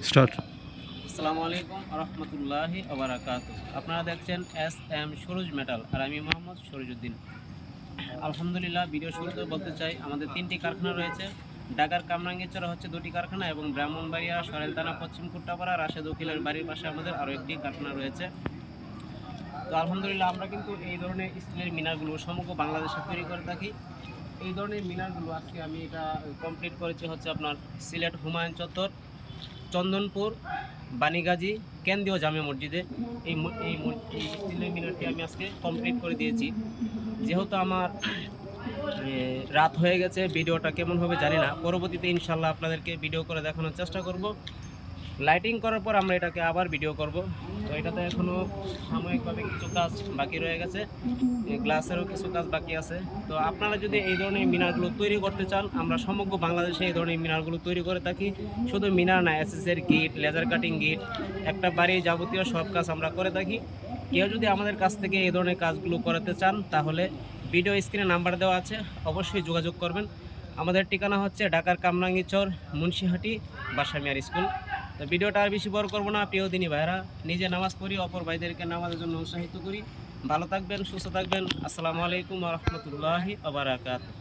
Start. আসসালামু আলাইকুম রহমতুল্লাহি ওবারাকাতুহু। আপনারা দেখছেন SM সুরুজ মেটাল আর আমি মোহাম্মদ সরুজউদ্দিন। আলহামদুলিল্লাহ, ভিডিও শুরুতে বলতে চাই আমাদের 3টি কারখানা রয়েছে। ঢাকার কামরাঙ্গীরচরে হচ্ছে 2টি কারখানা এবং ব্রাহ্মণবাড়িয়া সরেল থানা পশ্চিম কুট্টাপাড়া রাশেদ উকিলের বাড়ির পাশে আমাদের আরও একটি কারখানা রয়েছে। তো আলহামদুলিল্লাহ, আমরা কিন্তু এই ধরনের স্টিলের মিনারগুলো সমগ্র বাংলাদেশে তৈরি করে থাকি। এই ধরনের মিনারগুলো আজকে আমি এটা কমপ্লিট করেছি হচ্ছে আপনার সিলেট হুমায়ুন চত্বর, চন্দনপুর, বাণীগাজী কেন্দ্রীয় জামে মসজিদে। এই স্টিলের মিনারটি আমি আজকে কমপ্লিট করে দিয়েছি। যেহেতু আমার রাত হয়ে গেছে, ভিডিওটা কেমন হবে জানি না, পরবর্তীতে ইনশাল্লাহ আপনাদেরকে ভিডিও করে দেখানোর চেষ্টা করব। লাইটিং করার পর আমরা এটাকে আবার ভিডিও করব। তো এটাতে এখনও সাময়িকভাবে কিছু কাজ বাকি রয়ে গেছে, গ্লাসেরও কিছু কাজ বাকি আছে। তো আপনারা যদি এই ধরনের মিনারগুলো তৈরি করতে চান, আমরা সমগ্র বাংলাদেশে এই ধরনের মিনারগুলো তৈরি করে থাকি। শুধু মিনার না, এসএসের গিট, লেজার কাটিং গিট, একটা বাড়ির যাবতীয় সব কাজ আমরা করে থাকি। কেউ যদি আমাদের কাছ থেকে এই ধরনের কাজগুলো করাতে চান তাহলে ভিডিও স্ক্রিনে নাম্বার দেওয়া আছে, অবশ্যই যোগাযোগ করবেন। আমাদের ঠিকানা হচ্ছে ঢাকার কামরাঙ্গীরচর, মুন্সিহাটি, বাসামিয়ার স্কুল। তো ভিডিওটা আর বেশি বড় করবো না। প্রিয় দিনী ভাইরা, নিজে নামাজ পড়ি, অপর ভাইদেরকে নামাজের জন্য উৎসাহিত করি। ভালো থাকবেন, সুস্থ থাকবেন। আসসালামু আলাইকুম ওয়া রাহমাতুল্লাহি ওয়া বারাকাতুহু।